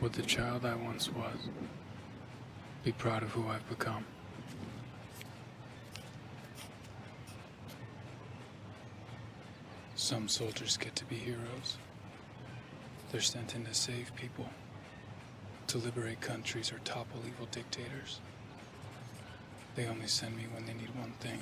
with the child I once was. Be proud of who I've become. Some soldiers get to be heroes. They're sent in to save people, to liberate countries or topple evil dictators. They only send me when they need one thing.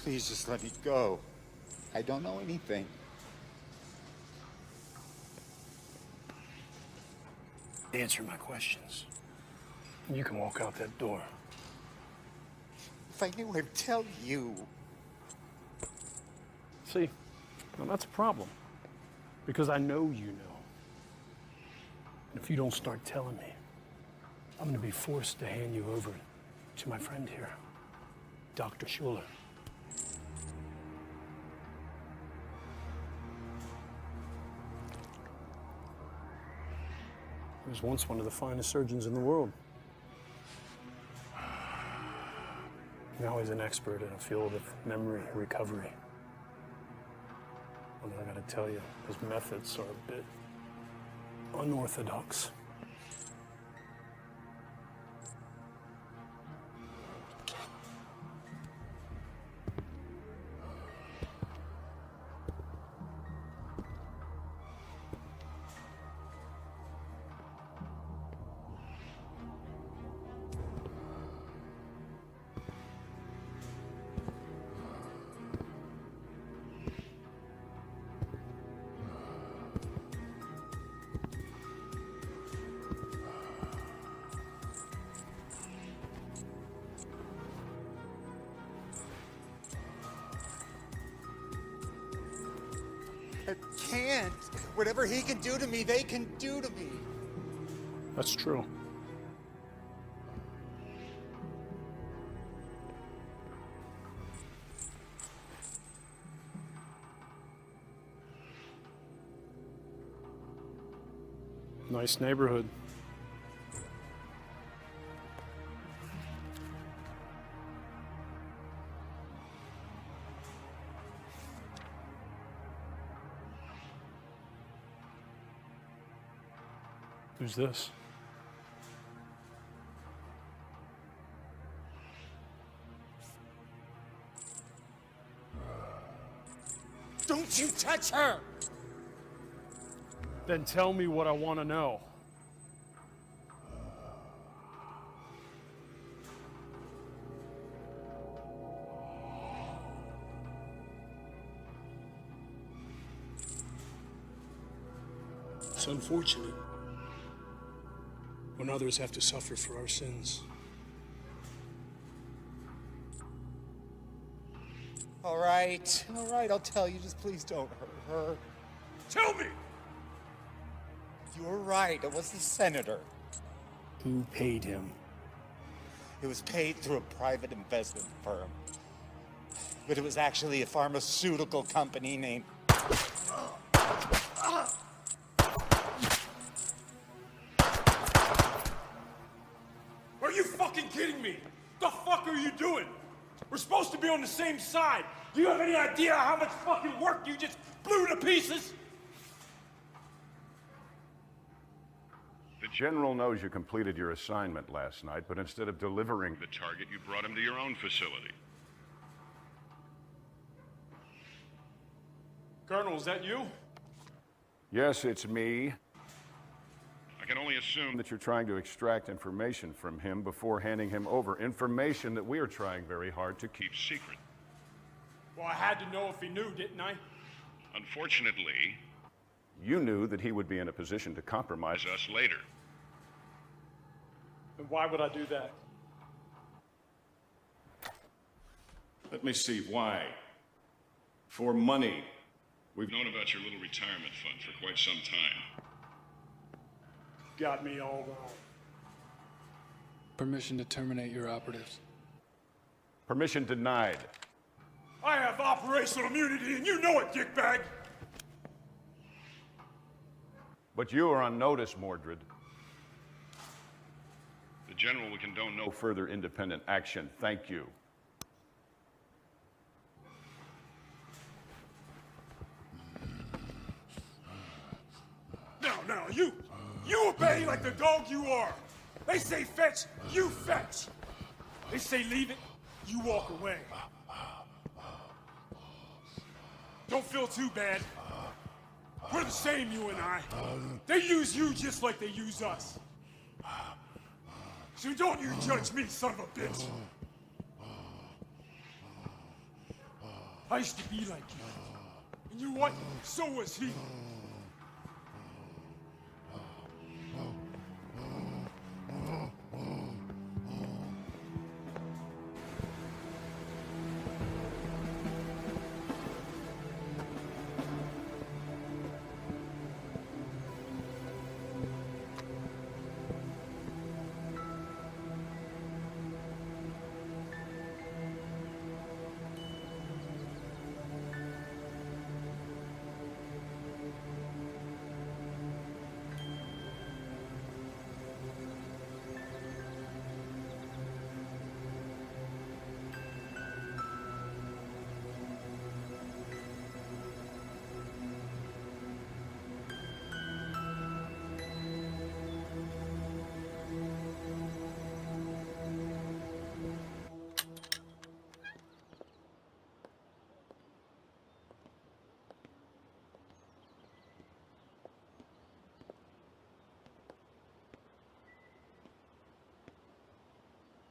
Please just let me go. I don't know anything. Answer my questions. You can walk out that door. If I knew, I'd tell you. See, now that's a problem. Because I know you know. And if you don't start telling me, I'm going to be forced to hand you over to my friend here, Dr. Schuler. He was once one of the finest surgeons in the world. Now he's an expert in a field of memory recovery. And I gotta tell you, his methods are a bit unorthodox. I can't. Whatever he can do to me, they can do to me. That's true. Nice neighborhood. Who's this? Don't you touch her! Then tell me what I want to know. It's unfortunate when others have to suffer for our sins. All right, I'll tell you. Just please don't hurt her. Tell me! You're right, it was the senator. Who paid him? It was paid through a private investment firm. But it was actually a pharmaceutical company named... Are you fucking kidding me? The fuck are you doing? We're supposed to be on the same side. Do you have any idea how much fucking work you just blew to pieces? The General knows you completed your assignment last night, but instead of delivering the target, you brought him to your own facility. Colonel, is that you? Yes, it's me. I can only assume that you're trying to extract information from him before handing him over. Information that we are trying very hard to keep secret. Well, I had to know if he knew, didn't I? Unfortunately, you knew that he would be in a position to compromise us later. And why would I do that? Let me see, why? For money. We've known about your little retirement fund for quite some time. Got me all wrong. Permission to terminate your operatives. Permission denied. I have operational immunity, and you know it, dickbag! But you are on notice, Mordred. The General will condone no further independent action. Thank you. Now, you obey like the dog you are. They say fetch, you fetch. They say leave it, you walk away. Don't feel too bad. We're the same, you and I. They use you just like they use us. So don't you judge me, son of a bitch. I used to be like you. And you know what? So was he.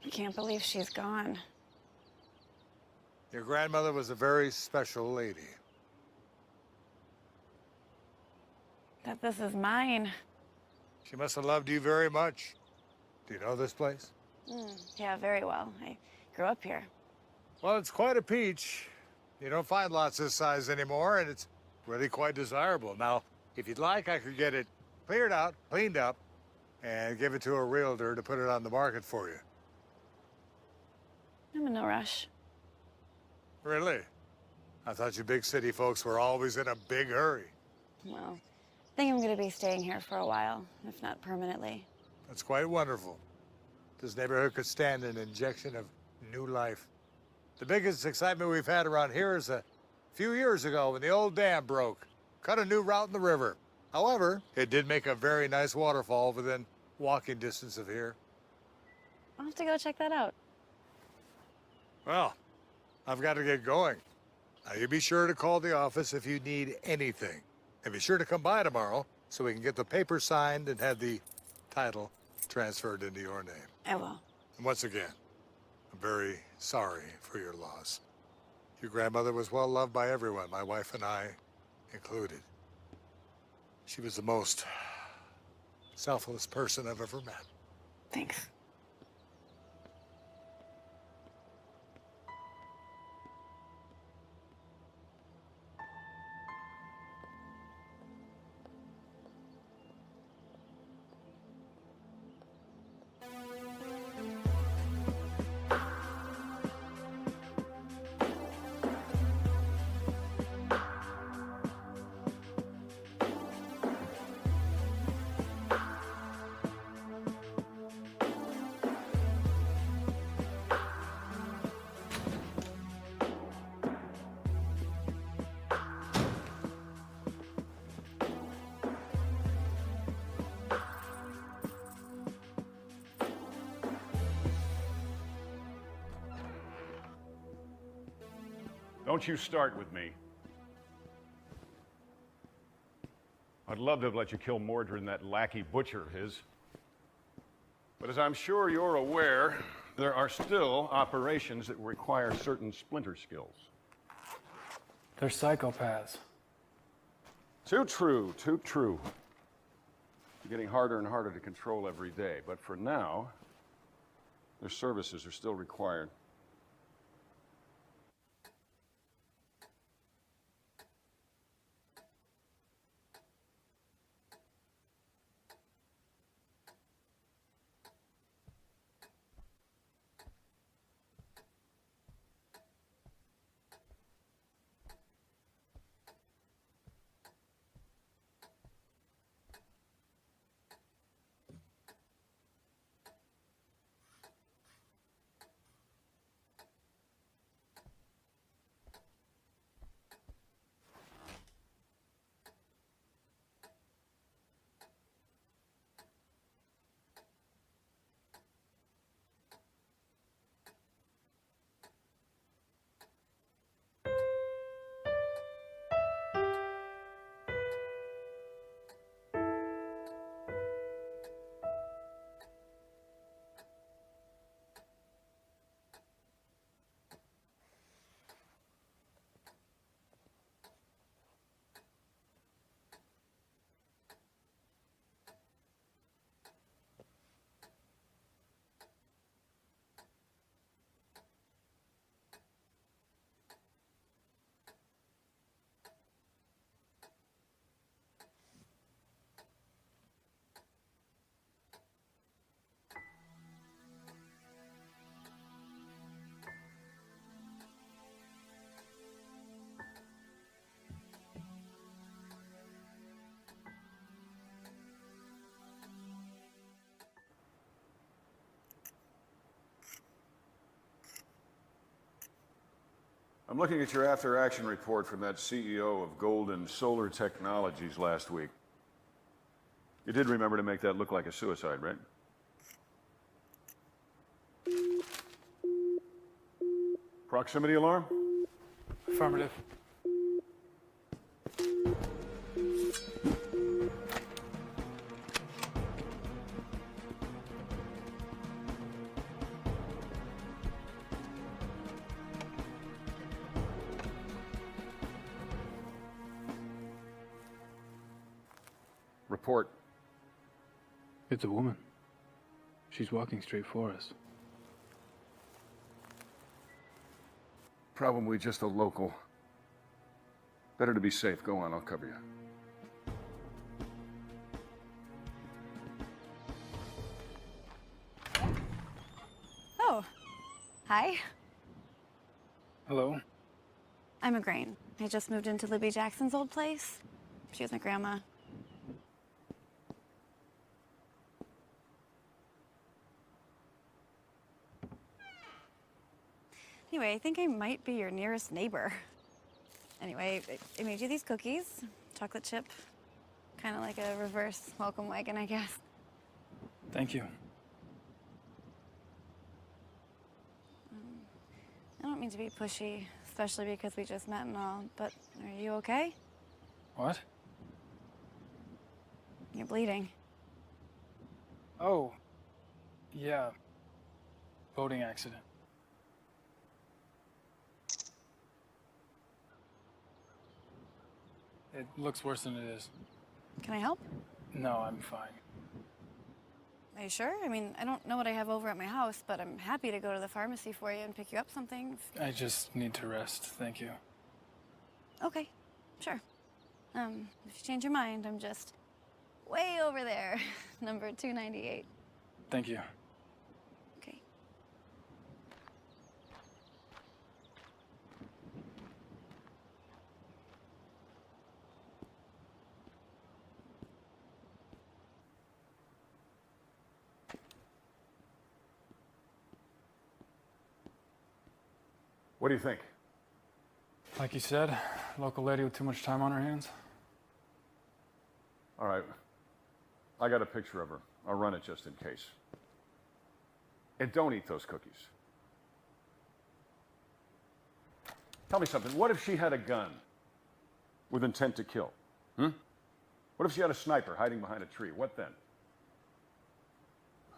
I can't believe she's gone. Your grandmother was a very special lady. That this is mine. She must have loved you very much. Do you know this place? Yeah, very well. I grew up here. Well, it's quite a peach. You don't find lots this size anymore, and it's really quite desirable. Now, if you'd like, I could get it cleared out, cleaned up, and give it to a realtor to put it on the market for you. I'm in no rush. Really? I thought you big city folks were always in a big hurry. Well, I think I'm gonna be staying here for a while, if not permanently. That's quite wonderful. This neighborhood could stand an injection of new life. The biggest excitement we've had around here is a few years ago when the old dam broke. Cut a new route in the river. However, it did make a very nice waterfall within walking distance of here. I'll have to go check that out. Well, I've got to get going. Now, you be sure to call the office if you need anything. And be sure to come by tomorrow so we can get the paper signed and have the title transferred into your name. I will. And once again, I'm very sorry for your loss. Your grandmother was well loved by everyone, my wife and I included. She was the most selfless person I've ever met. Thanks. Don't you start with me. I'd love to have let you kill Mordred and that lackey butcher of his. But as I'm sure you're aware, there are still operations that require certain splinter skills. They're psychopaths. Too true, too true. They're getting harder and harder to control every day, but for now, their services are still required. I'm looking at your after-action report from that CEO of Golden Solar Technologies last week. You did remember to make that look like a suicide, right? Proximity alarm? Affirmative. Report. It's a woman. She's walking straight for us. Probably just a local. Better to be safe. Go on, I'll cover you. Oh, hi. Hello? I'm a Grain. I just moved into Libby Jackson's old place. She was my grandma. Anyway, I think I might be your nearest neighbor. Anyway, I made you these cookies, chocolate chip, kind of like a reverse welcome wagon, I guess. Thank you. I don't mean to be pushy, especially because we just met and all, but are you okay? What? You're bleeding. Oh. Yeah. Boating accident. It looks worse than it is. Can I help? No, I'm fine. Are you sure? I mean, I don't know what I have over at my house, but I'm happy to go to the pharmacy for you and pick you up something. I just need to rest, thank you. Okay, sure. If you change your mind, I'm just way over there, number 298. Thank you. Okay. What do you think? Like you said, local lady with too much time on her hands. All right. I got a picture of her. I'll run it just in case. And don't eat those cookies. Tell me something. What if she had a gun with intent to kill? What if she had a sniper hiding behind a tree? What then?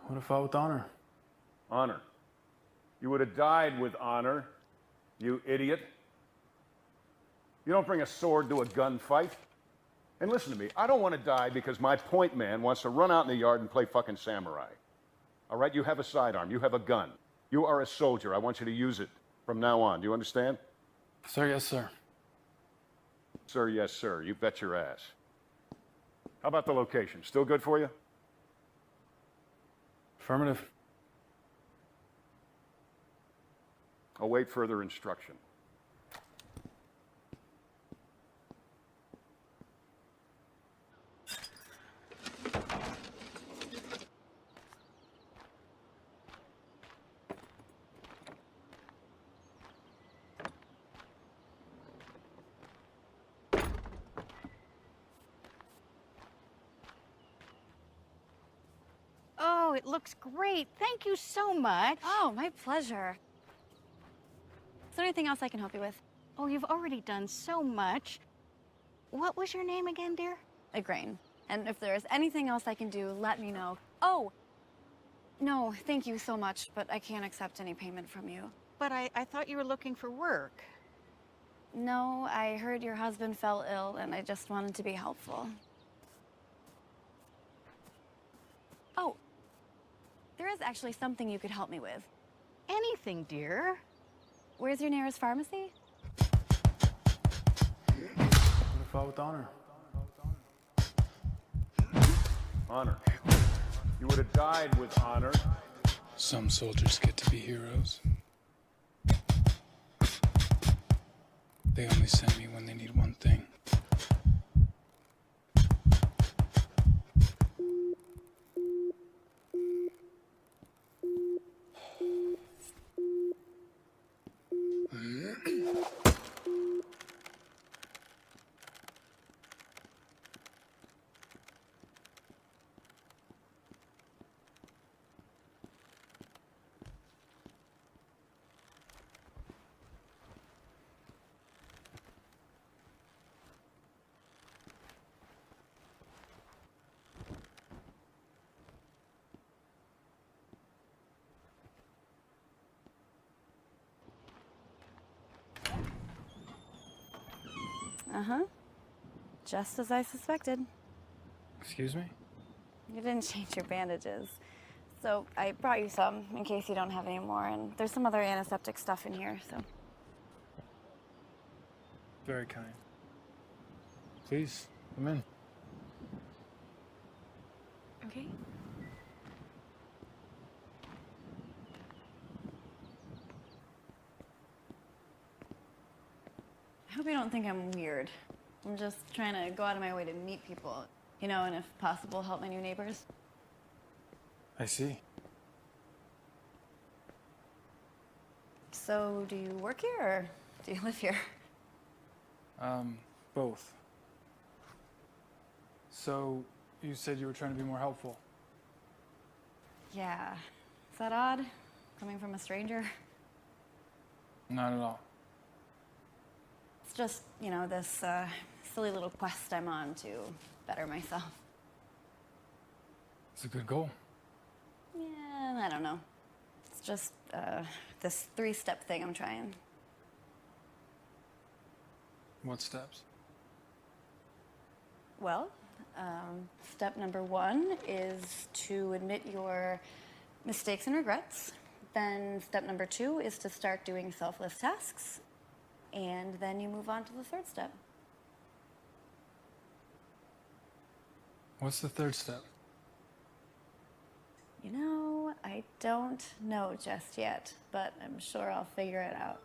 Would have fought with honor. Honor. You would have died with honor, you idiot. You don't bring a sword to a gunfight. And listen to me, I don't want to die because my point man wants to run out in the yard and play fucking samurai. All right, you have a sidearm, you have a gun. You are a soldier. I want you to use it from now on. Do you understand? Sir, yes, sir. Sir, yes, sir. You bet your ass. How about the location? Still good for you? Affirmative. Await further instruction. Oh, it looks great. Thank you so much. Oh, my pleasure. Is there anything else I can help you with? Oh, you've already done so much. What was your name again, dear? A Grain. And if there's anything else I can do, let me know. Oh! No, thank you so much, but I can't accept any payment from you. But I thought you were looking for work. No, I heard your husband fell ill, and I just wanted to be helpful. Oh, there is actually something you could help me with. Anything, dear. Where's your nearest pharmacy? Would have fought with honor. Honor. You would have died with honor. Some soldiers get to be heroes. They only send me when they need one thing. Uh-huh. Just as I suspected. Excuse me? You didn't change your bandages. So I brought you some in case you don't have any more, and there's some other antiseptic stuff in here, so. Very kind. Please, come in. Okay. I hope you don't think I'm weird. I'm just trying to go out of my way to meet people, you know, and if possible, help my new neighbors. I see. So, do you work here or do you live here? Both. So, you said you were trying to be more helpful. Yeah. Is that odd? Coming from a stranger? Not at all. It's just, you know, this silly little quest I'm on to better myself. It's a good goal. Yeah, I don't know. It's just this 3-step thing I'm trying. What steps? Well, step number 1 is to admit your mistakes and regrets. Then step number 2 is to start doing selfless tasks. And then you move on to the 3rd step. What's the 3rd step? You know, I don't know just yet, but I'm sure I'll figure it out.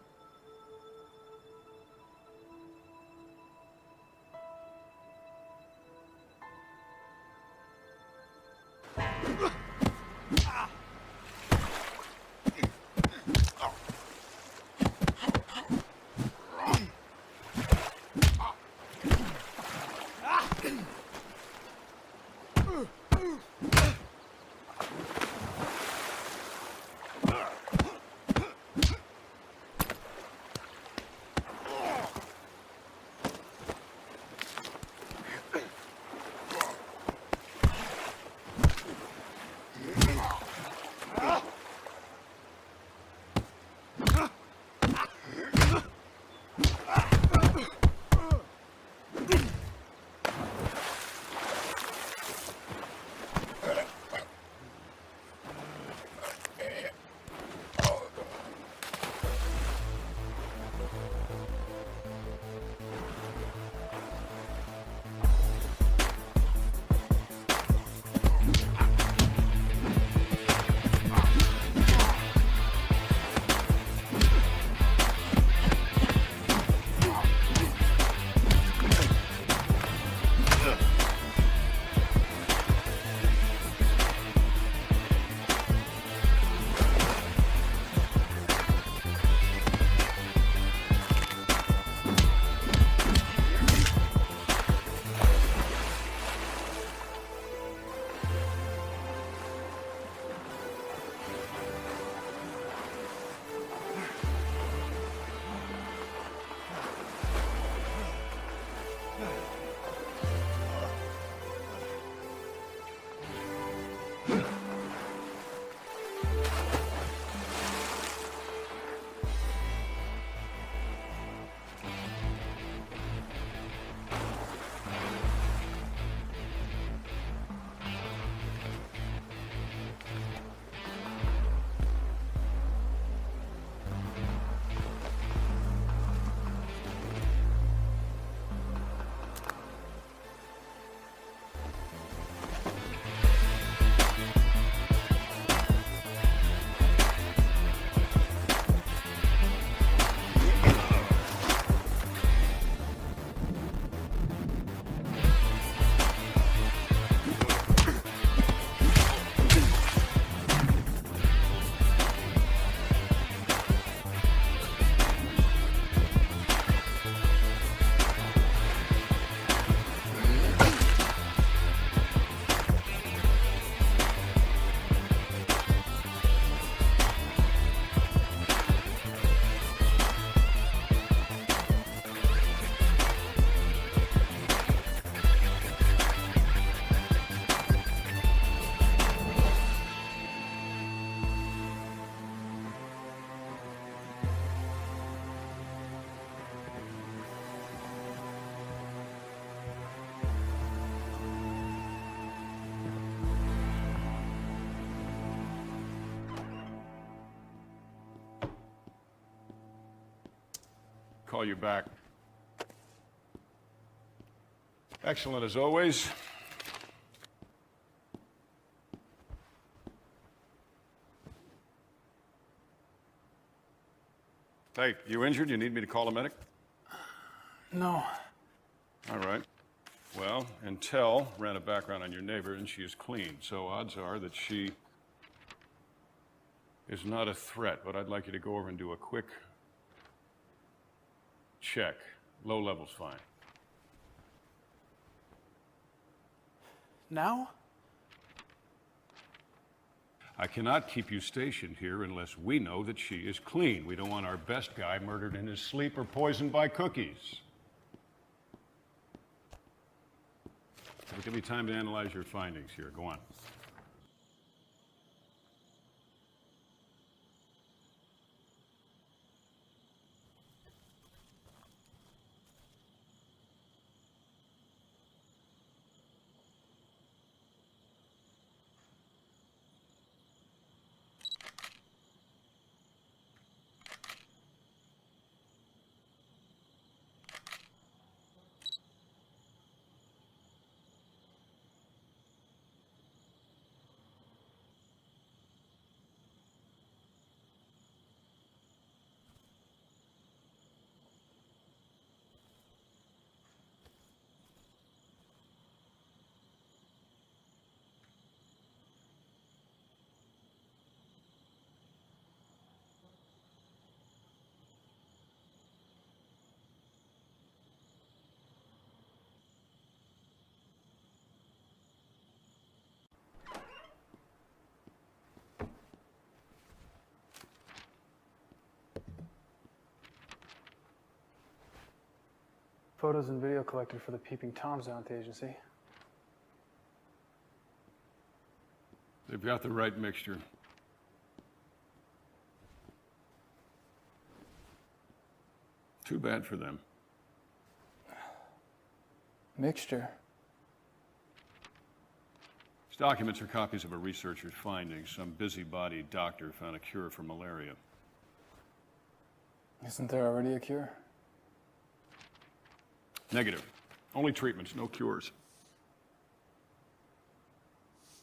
Call you back. Excellent as always. Hey, you injured? You need me to call a medic? No. All right. Well, Intel ran a background on your neighbor, and she is clean, so odds are that she is not a threat, but I'd like you to go over and do a quick check. Low level's fine. Now? I cannot keep you stationed here unless we know that she is clean. We don't want our best guy murdered in his sleep or poisoned by cookies. So give me time to analyze your findings here. Go on. Photos and video collected for the Peeping Toms out at the agency. They've got the right mixture. Too bad for them. Mixture? These documents are copies of a researcher's findings. Some busybody doctor found a cure for malaria. Isn't there already a cure? Negative. Only treatments, no cures.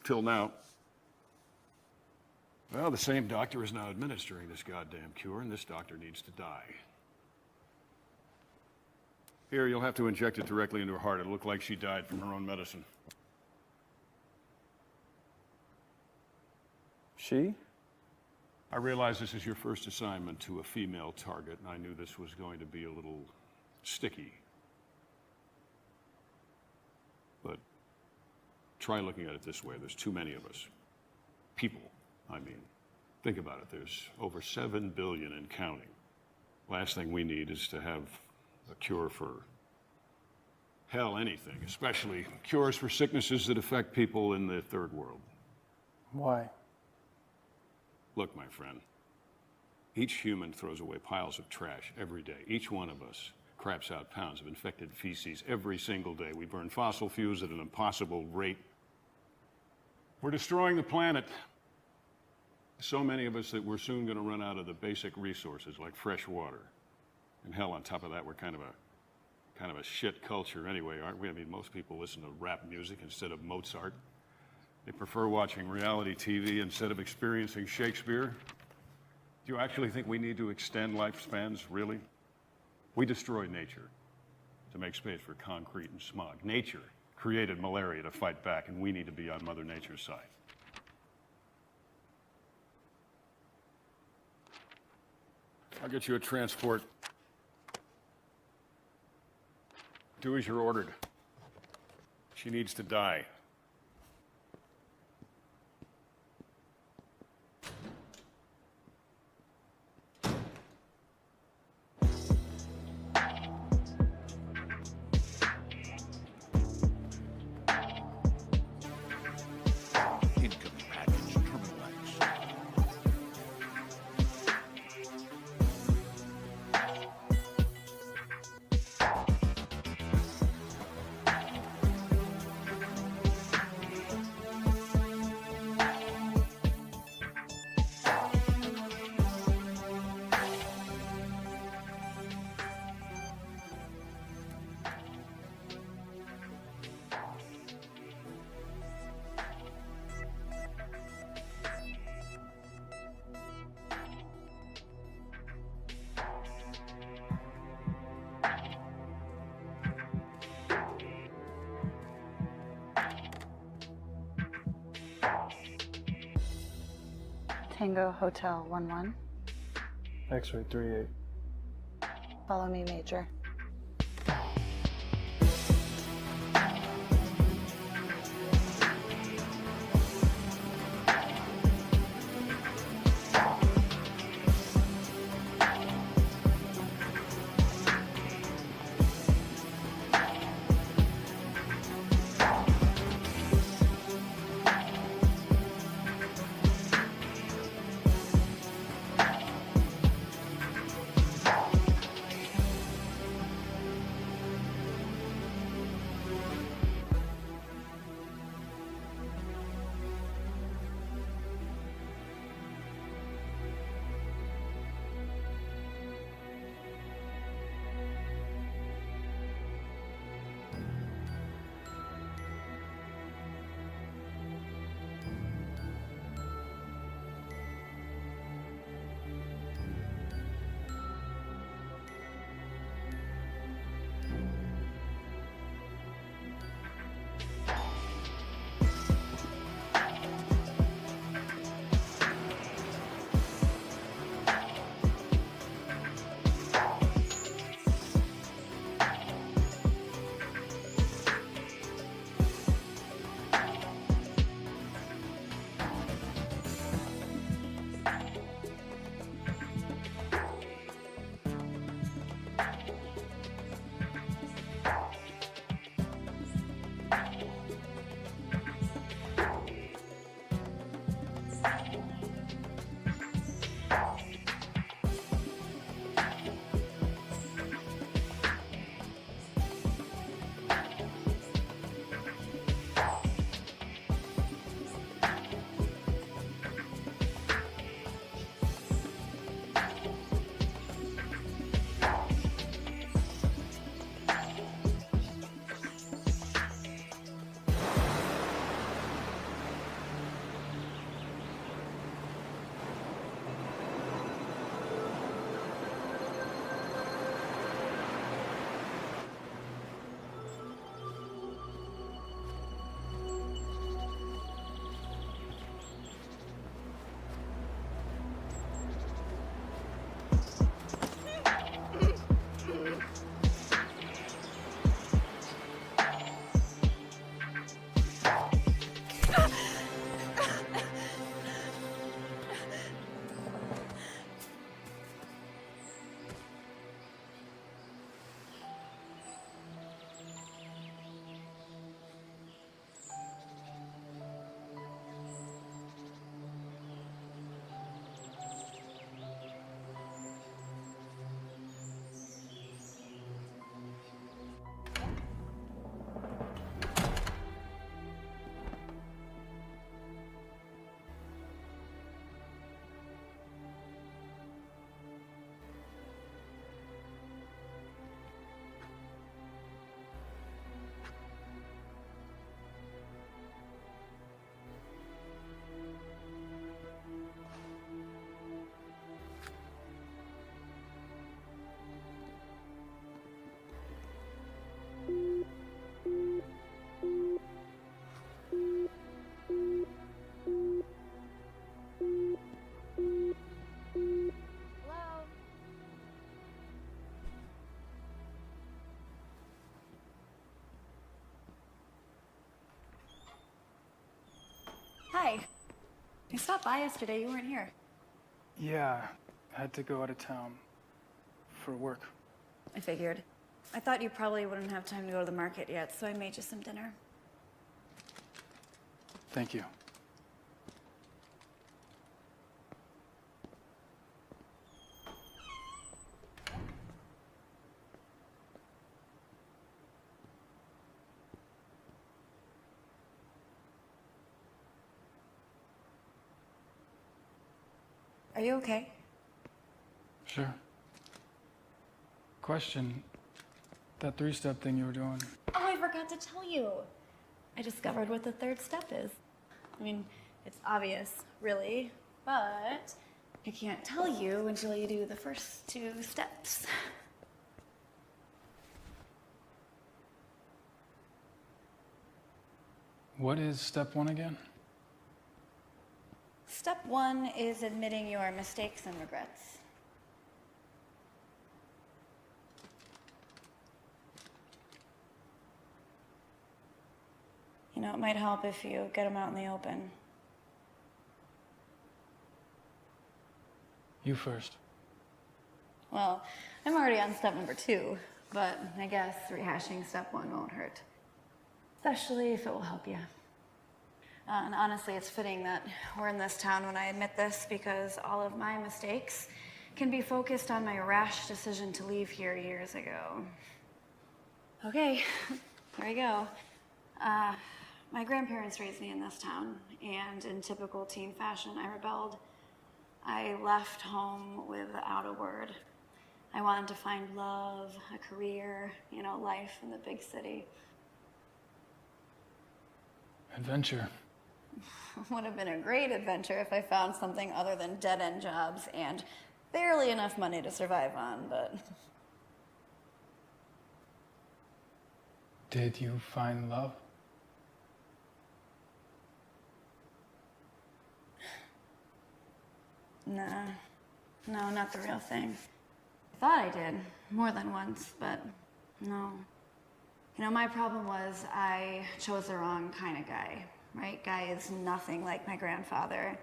Till now. Well, the same doctor is now administering this goddamn cure, and this doctor needs to die. Here, you'll have to inject it directly into her heart. It'll look like she died from her own medicine. She? I realize this is your first assignment to a female target, and I knew this was going to be a little sticky. But try looking at it this way. There's too many of us. People, I mean. Think about it. There's over 7 billion and counting. Last thing we need is to have a cure for, hell, anything, especially cures for sicknesses that affect people in the third world. Why? Look, my friend, each human throws away piles of trash every day. Each one of us craps out pounds of infected feces every single day. We burn fossil fuels at an impossible rate. We're destroying the planet. So many of us that we're soon going to run out of the basic resources like fresh water. And hell, on top of that, we're kind of a shit culture anyway, aren't we? I mean, most people listen to rap music instead of Mozart. They prefer watching reality TV instead of experiencing Shakespeare. Do you actually think we need to extend lifespans, really? We destroyed nature to make space for concrete and smog. Nature created malaria to fight back, and we need to be on Mother Nature's side. I'll get you a transport. Do as you're ordered. She needs to die. Incoming package, Terminal X. Tango Hotel 11. X-ray 38. Follow me, Major. Hi. You stopped by yesterday. You weren't here. Yeah, I had to go out of town for work. I figured. I thought you probably wouldn't have time to go to the market yet, so I made you some dinner. Thank you. Are you okay? Sure. Question. That three-step thing you were doing. Oh, I forgot to tell you. I discovered what the third step is. I mean, it's obvious, really, but I can't tell you until you do the first two steps. What is step one again? Step 1 is admitting your mistakes and regrets. You know, it might help if you get them out in the open. You first. Well, I'm already on step number 2, but I guess rehashing step 1 won't hurt. Especially if it will help you. And honestly, it's fitting that we're in this town when I admit this, because all of my mistakes can be focused on my rash decision to leave here years ago. Okay, here we go. My grandparents raised me in this town, and in typical teen fashion, I rebelled. I left home without a word. I wanted to find love, a career, life in the big city. Adventure. Would have been a great adventure if I found something other than dead-end jobs and barely enough money to survive on, but... Did you find love? Nah. No, not the real thing. I thought I did, more than once, but no. My problem was I chose the wrong kind of guy, right? Guy is nothing like my grandfather.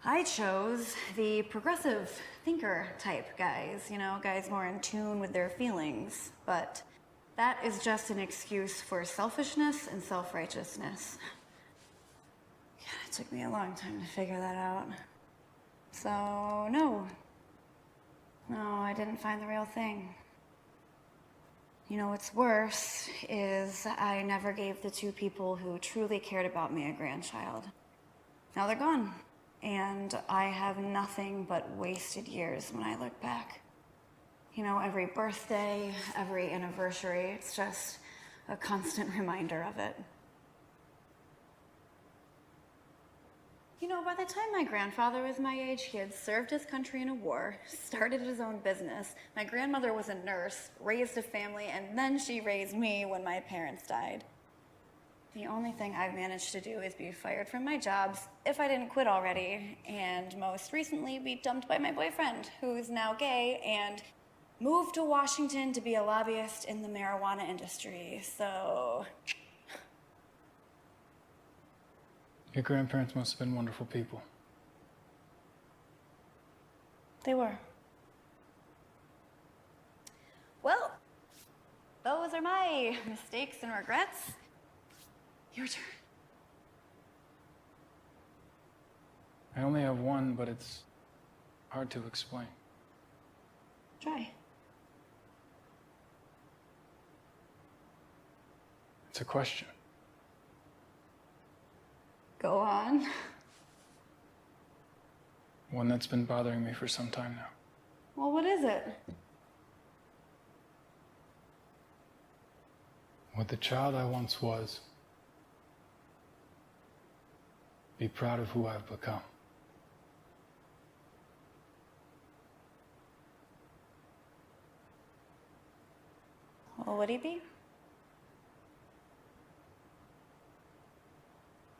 I chose the progressive thinker type guys, guys more in tune with their feelings. But that is just an excuse for selfishness and self-righteousness. God, it took me a long time to figure that out. So, no, I didn't find the real thing. What's worse is I never gave the 2 people who truly cared about me a grandchild. Now they're gone, and I have nothing but wasted years when I look back. Every birthday, every anniversary, it's just a constant reminder of it. By the time my grandfather was my age, he had served his country in a war, started his own business. My grandmother was a nurse, raised a family, and then she raised me when my parents died. The only thing I've managed to do is be fired from my jobs, if I didn't quit already, and most recently be dumped by my boyfriend, who's now gay, and moved to Washington to be a lobbyist in the marijuana industry, so... Your grandparents must have been wonderful people. They were. Well, those are my mistakes and regrets. Your turn. I only have one, but it's hard to explain. Try. It's a question. Go on. One that's been bothering me for some time now. Well, what is it? Would the child I once was be proud of who I've become? Well, would he be?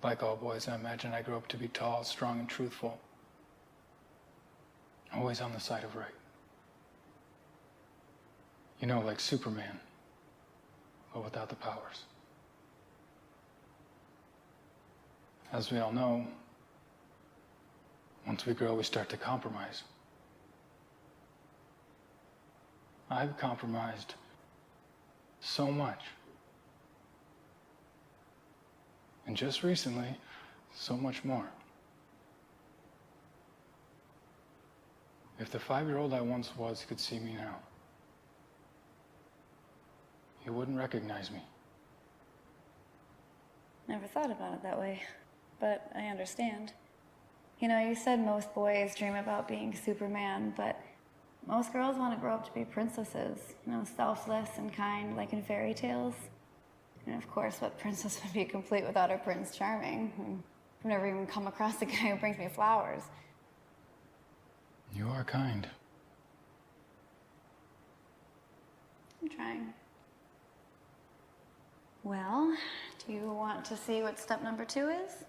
Like all boys, I imagine I grew up to be tall, strong, and truthful. Always on the side of right. Like Superman, but without the powers. As we all know, once we grow, we start to compromise. I've compromised so much. And just recently, so much more. If the 5-year-old I once was could see me now, he wouldn't recognize me. Never thought about it that way, but I understand. You said most boys dream about being Superman, but most girls want to grow up to be princesses, selfless and kind, like in fairy tales. And of course, what princess would be complete without her Prince Charming? I've never even come across a guy who brings me flowers. You are kind. I'm trying. Well, do you want to see what step number 2 is?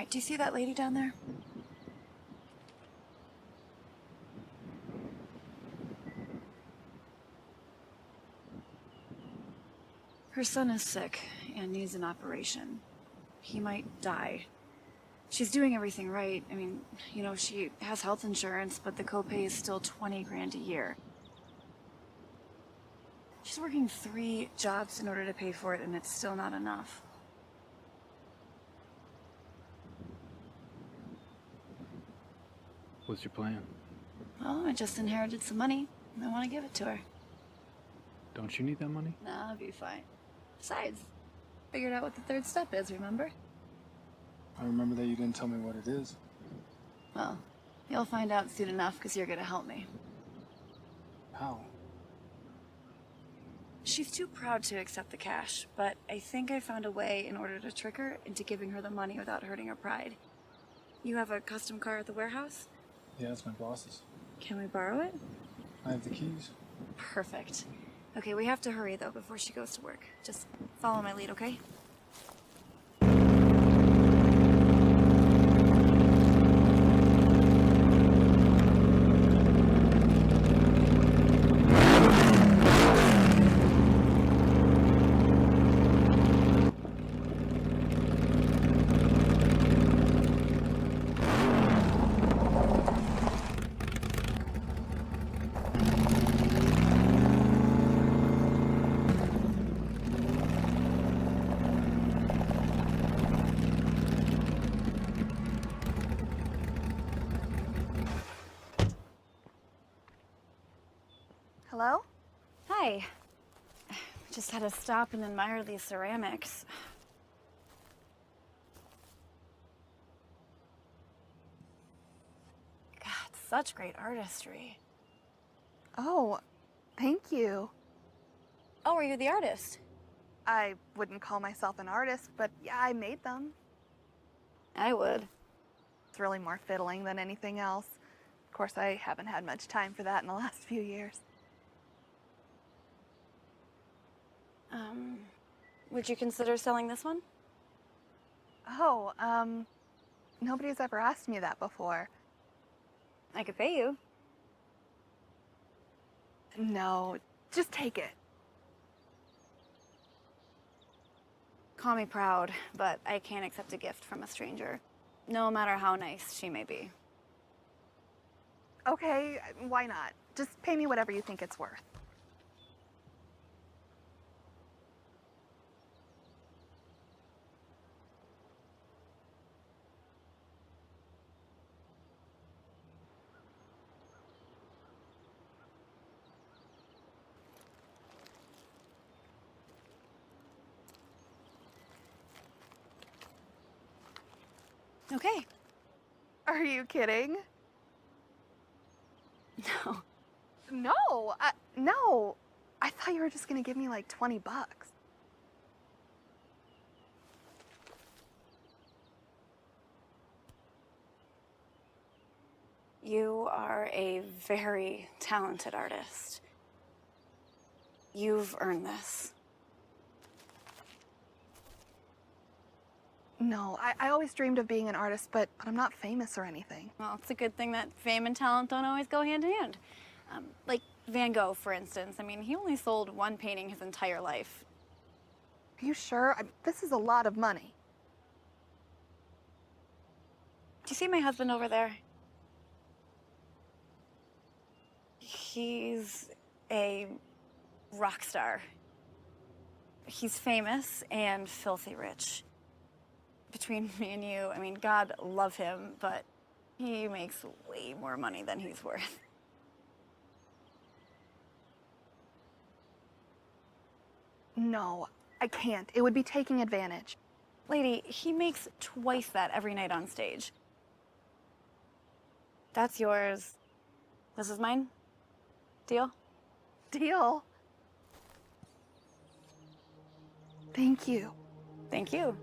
right, do you see that lady down there? Her son is sick and needs an operation. He might die. She's doing everything right. I mean, you know, she has health insurance, but the copay is still 20 grand a year. She's working 3 jobs in order to pay for it, and it's still not enough. What's your plan? Well, I just inherited some money. I want to give it to her. Don't you need that money? Nah, I'll be fine. Besides, figured out what the 3rd step is, remember? I remember that you didn't tell me what it is. Well, you'll find out soon enough because you're gonna help me. How? She's too proud to accept the cash, but I think I found a way in order to trick her into giving her the money without hurting her pride. You have a custom car at the warehouse? Yeah, it's my boss's. Can we borrow it? I have the keys. Perfect. Okay, we have to hurry though before she goes to work. Just follow my lead, okay? Hello? Hi. Just had to stop and admire these ceramics. God, such great artistry. Oh, thank you. Oh, are you the artist? I wouldn't call myself an artist, but yeah, I made them. I would. It's really more fiddling than anything else. Of course, I haven't had much time for that in the last few years. Would you consider selling this one? Oh, nobody's ever asked me that before. I could pay you. No, just take it. Call me proud, but I can't accept a gift from a stranger, no matter how nice she may be. Okay, why not? Just pay me whatever you think it's worth. Okay. Are you kidding? No. No, no. I thought you were just gonna give me like 20 bucks. You are a very talented artist. You've earned this. No, I always dreamed of being an artist, but I'm not famous or anything. Well, it's a good thing that fame and talent don't always go hand in hand. Like Van Gogh, for instance. I mean, he only sold one painting his entire life. Are you sure? This is a lot of money. Do you see my husband over there? He's a rock star. He's famous and filthy rich. Between me and you, I mean, God love him, but he makes way more money than he's worth. No, I can't. It would be taking advantage. Lady, he makes twice that every night on stage. That's yours. This is mine. Deal? Deal. Thank you. Thank you.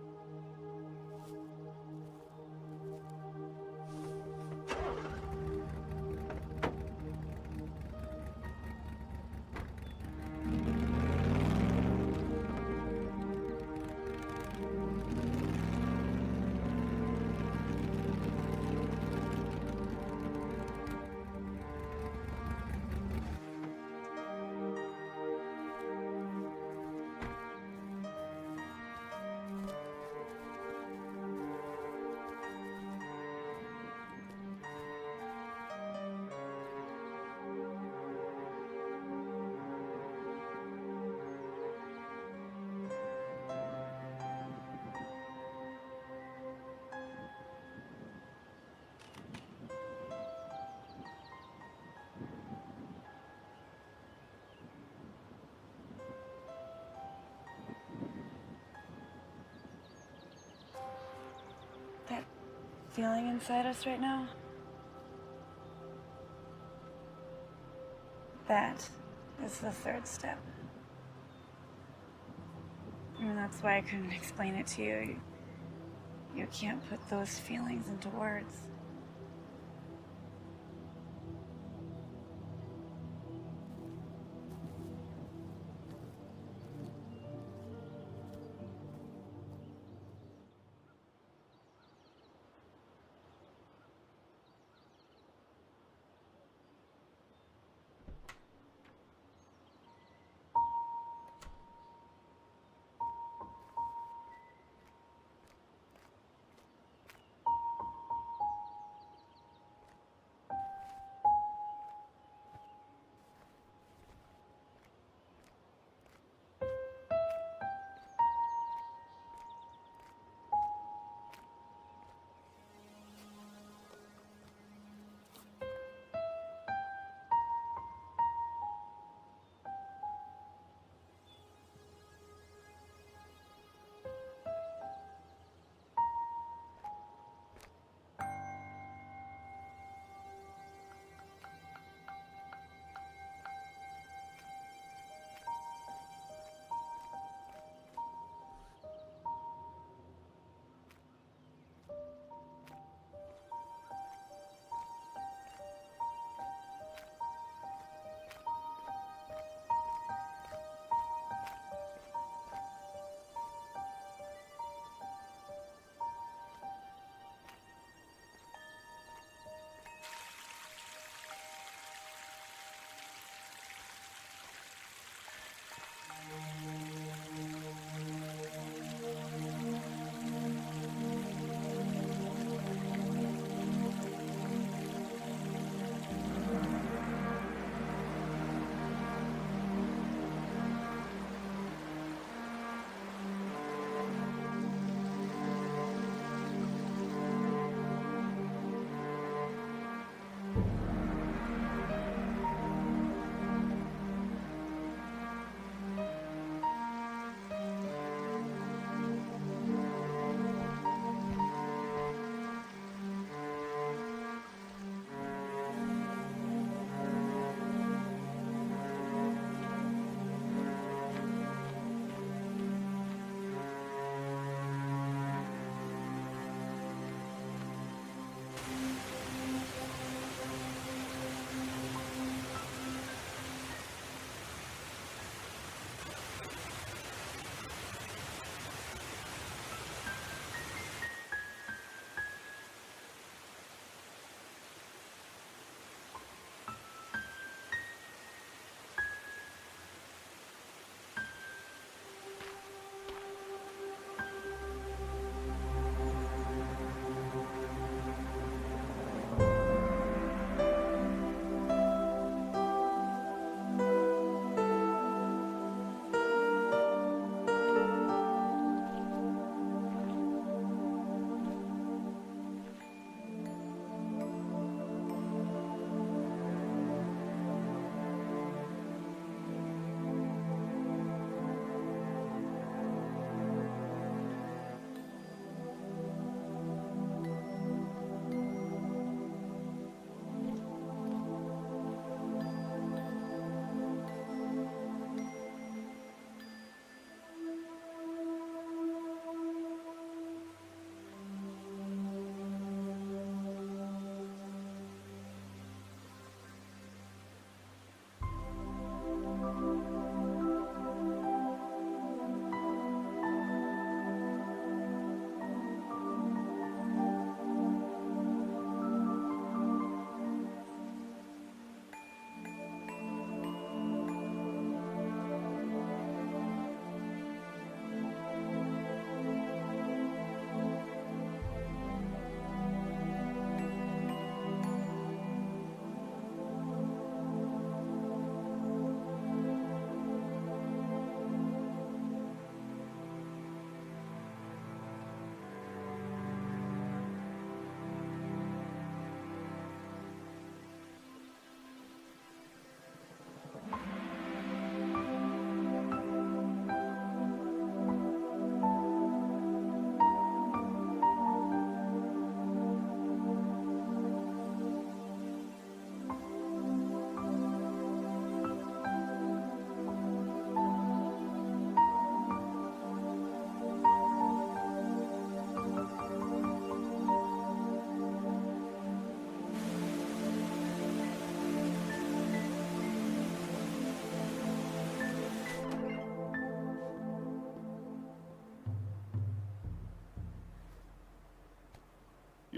feeling inside us right now? That is the third step. And that's why I couldn't explain it to you. You can't put those feelings into words.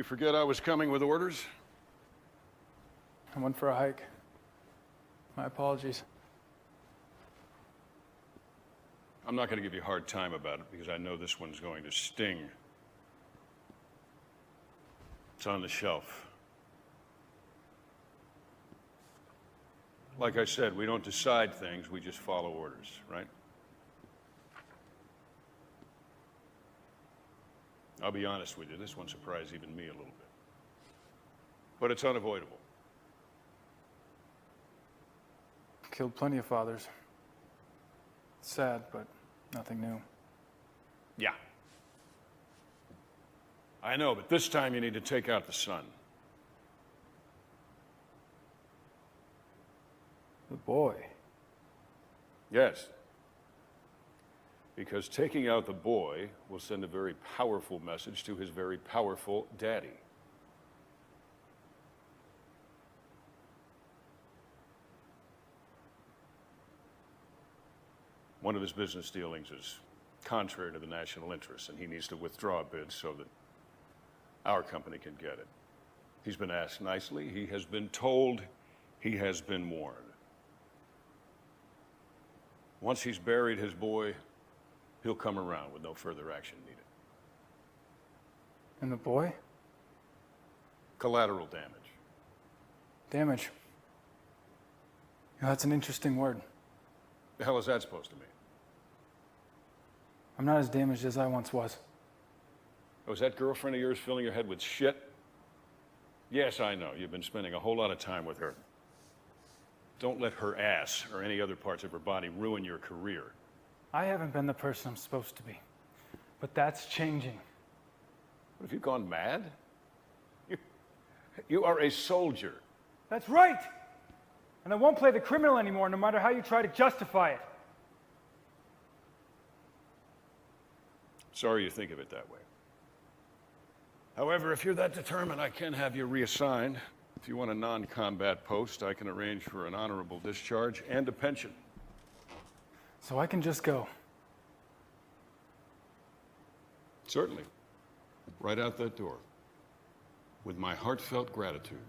You forget I was coming with orders? I went for a hike. My apologies. I'm not going to give you a hard time about it because I know this one's going to sting. It's on the shelf. Like I said, we don't decide things, we just follow orders, right? I'll be honest with you, this one surprised even me a little bit. But it's unavoidable. Killed plenty of fathers. It's sad, but nothing new. Yeah. I know, but this time you need to take out the son. The boy. Yes. Because taking out the boy will send a very powerful message to his very powerful daddy. One of his business dealings is contrary to the national interest, and he needs to withdraw a bid so that our company can get it. He's been asked nicely. He has been told. He has been warned. Once he's buried his boy, he'll come around with no further action needed. And the boy? Collateral damage. Damage. That's an interesting word. The hell is that supposed to mean? I'm not as damaged as I once was. Oh, is that girlfriend of yours filling your head with shit? Yes, I know. You've been spending a whole lot of time with her. Don't let her ass or any other parts of her body ruin your career. I haven't been the person I'm supposed to be. But that's changing. What, have you gone mad? You are a soldier. That's right! And I won't play the criminal anymore, no matter how you try to justify it. Sorry you think of it that way. However, if you're that determined, I can have you reassigned. If you want a non-combat post, I can arrange for an honorable discharge and a pension. So I can just go. Certainly. Right out that door. With my heartfelt gratitude.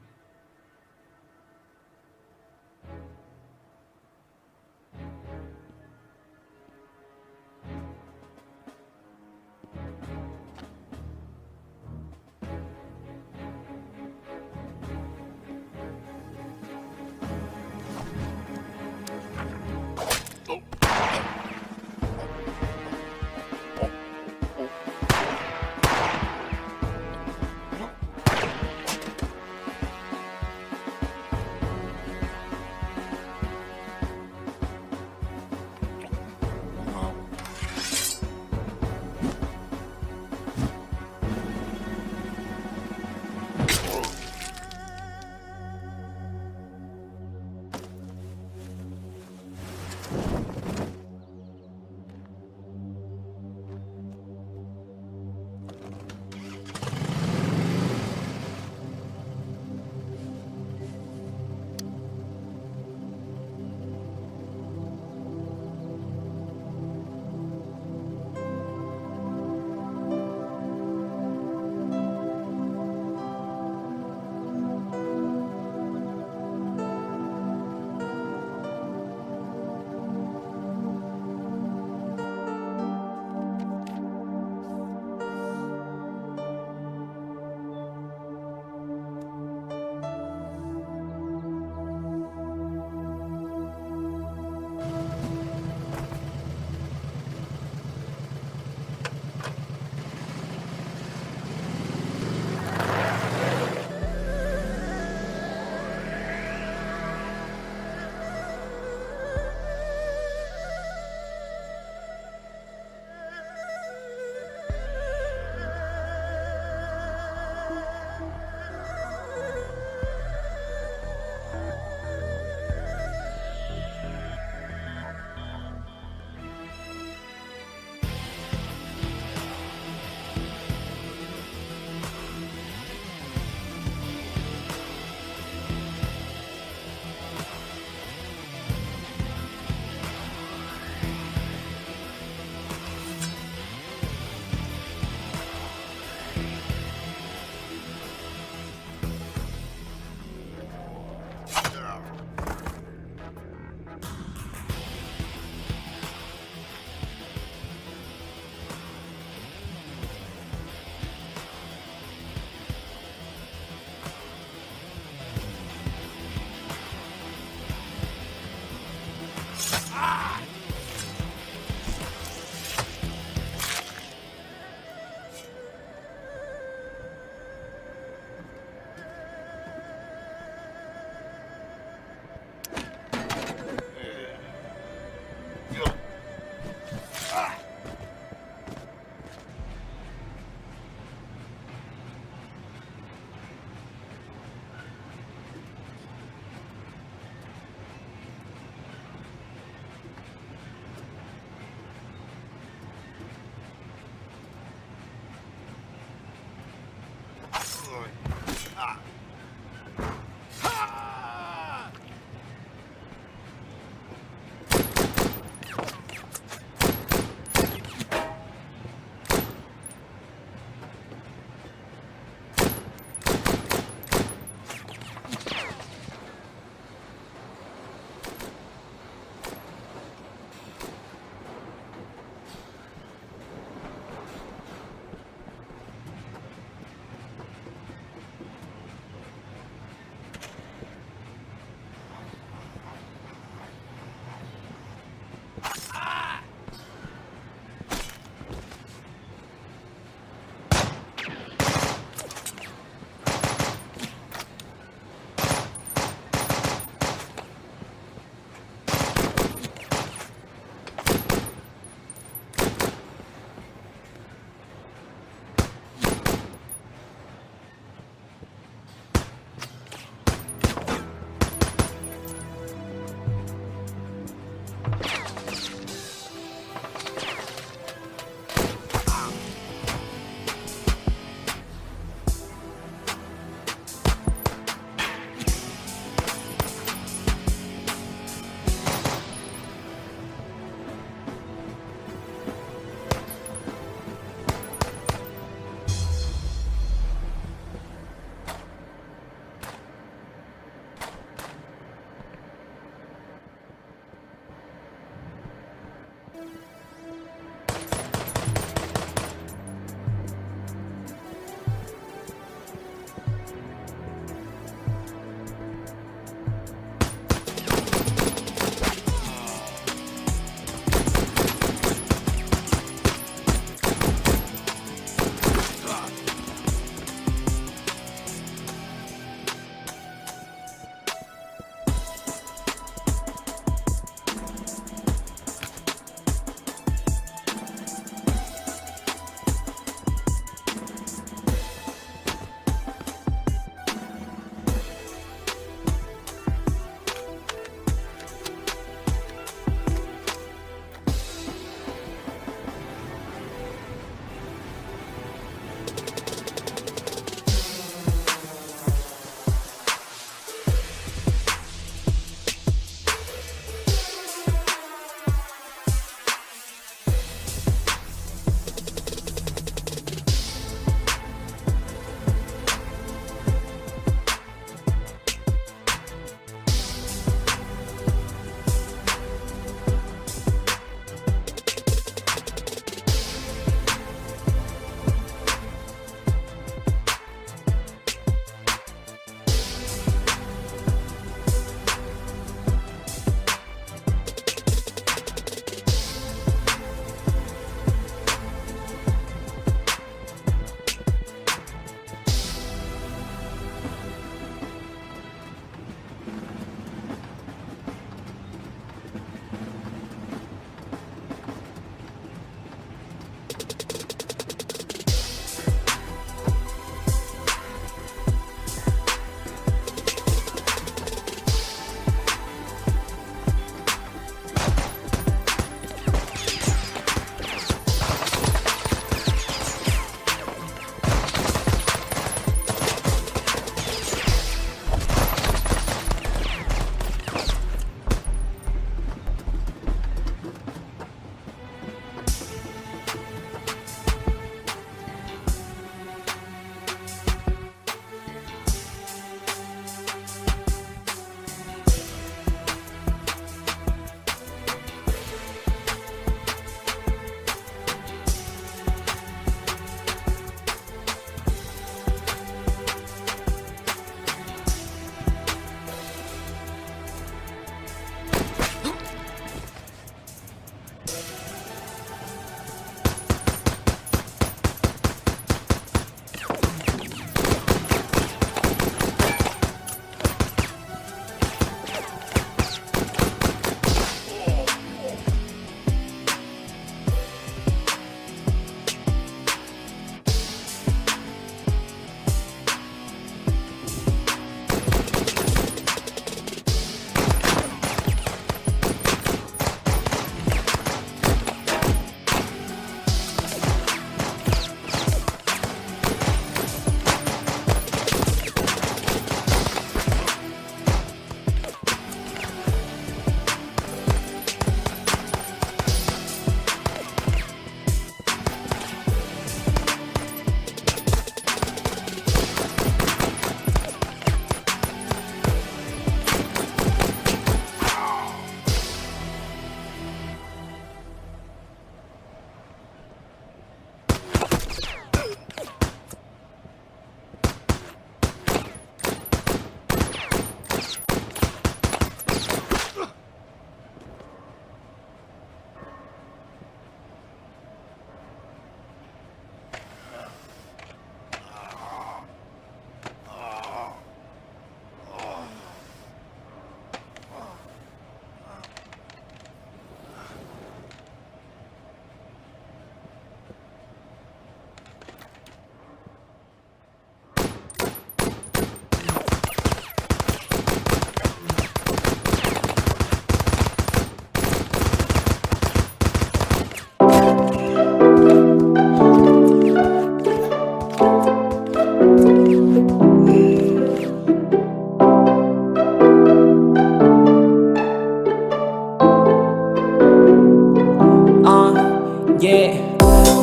yeah.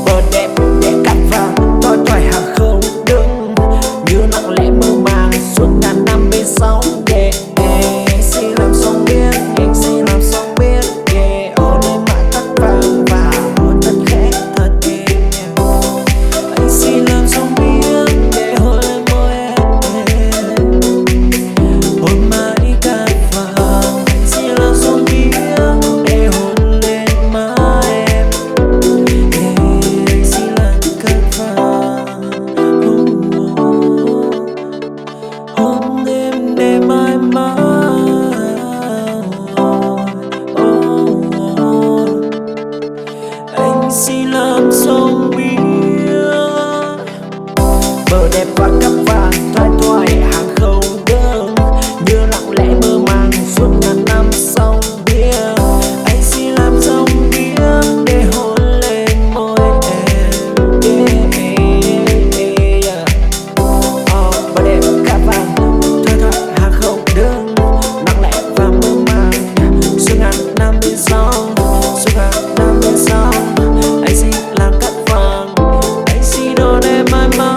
Bờ đẹp để cắt vàng toi toài hàng không đứng như nặng lẽ mơ màng suốt ngàn năm bên sóng, yeah. Anh xin làm sóng biết, anh xin làm sóng biết, yeah. Ôi lên mãi tắt vàng và hôn thật khẽ thật êm, yeah. Anh xin làm sóng biết để hôn lên môi em, hôn mãi cát vàng. Anh xin làm sóng biết để hôn lên má em, yeah. Anh xin làm cát vàng, hôn em để mãi mãi. Anh xin làm sóng biết bờ đẹp và cát vàng thoai thoải hàng không đơn như lặng lẽ mơ màng suốt ngàn năm sóng bia. Anh xin làm sóng biết để hôn lên môi em, yeah, yeah, yeah. Bờ đẹp cát vàng thoai thoải hàng không đơn lặng lẽ và mơ màng suốt ngàn năm bên sóng, suốt ngàn năm bên sóng. Anh xin làm cát vàng, anh xin hôn em mãi mãi.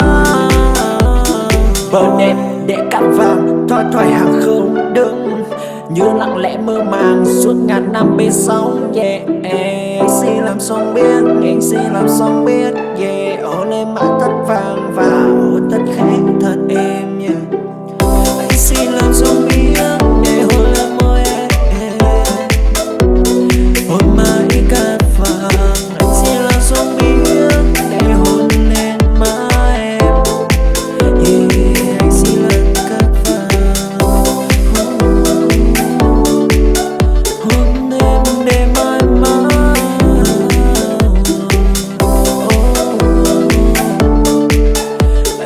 Bờ đẹp để cát vàng thoai thoải hàng không đứng như lặng lẽ mơ màng suốt ngàn năm bên sóng, yeah. Anh xin làm sóng biết, anh xin làm sóng biết, yeah. Hôn em mãi tắt vàng và hôn thật khẽ thật êm, yeah. Anh xin làm sóng biết để hôn lên môi em, hôn mãi cát vàng. Anh xin làm sóng biết để hôn lên má em, yeah. Anh xin làm cát vàng, hôn em để mãi mãi.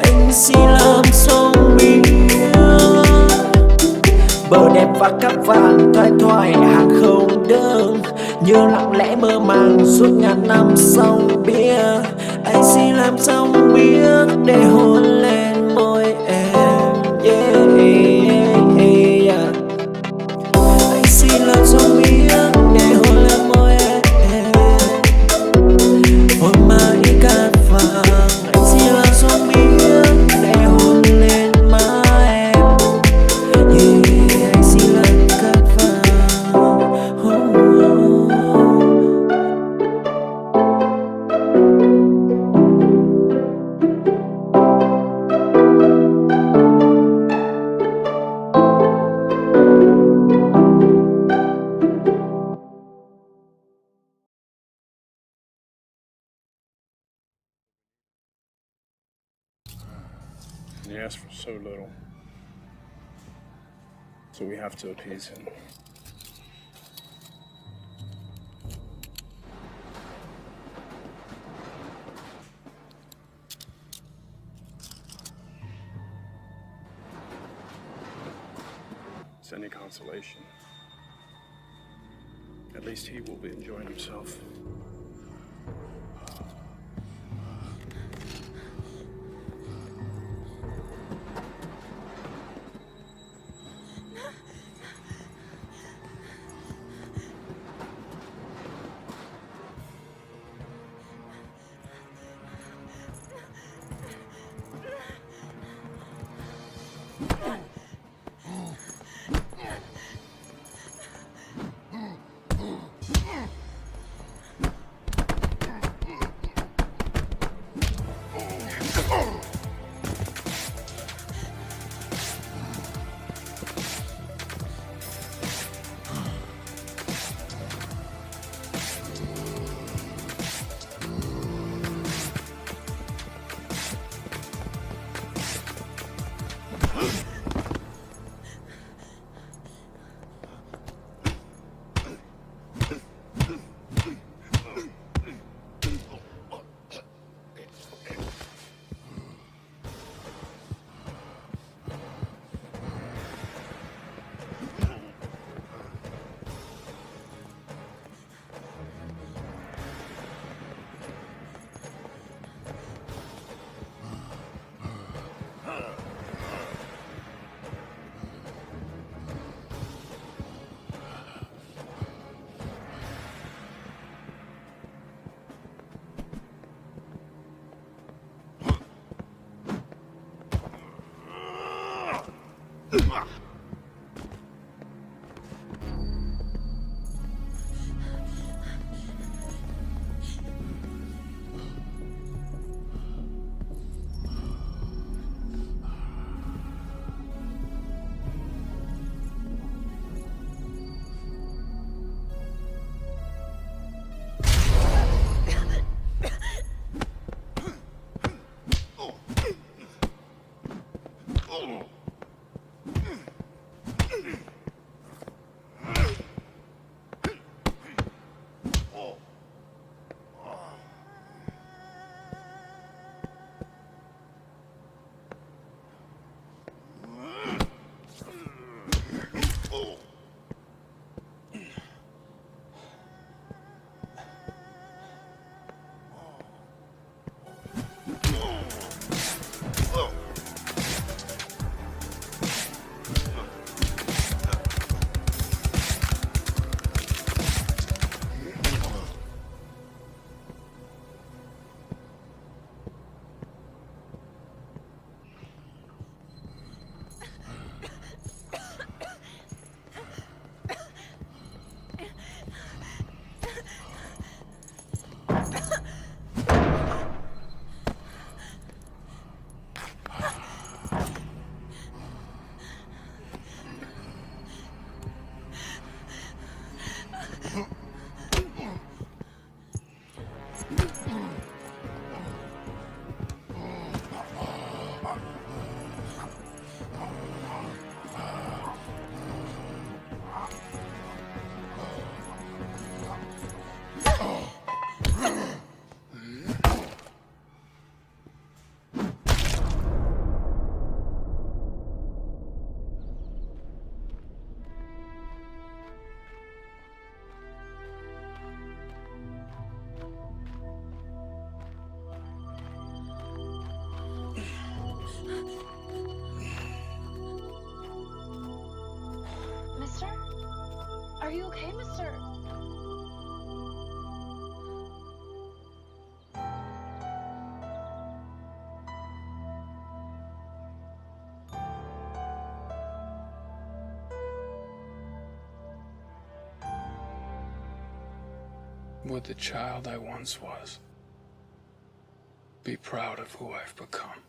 Anh xin làm sóng biết bờ đẹp và cát vàng thoai thoải hàng không đơn như lặng lẽ mơ màng suốt ngàn năm sóng bia. Anh xin làm sóng biết để hôn lên môi em, yeah, yeah, yeah. Anh xin làm sóng biết để hôn lên môi em, hôn mãi cát vàng. Anh xin làm sóng biết để hôn lên má em, yeah. Anh xin làm cát vàng, He asked for so little, so we have to appease him. It's any consolation. At least he will be enjoying himself. Mister? Are you okay, mister? Would the child I once was be proud of who I've become.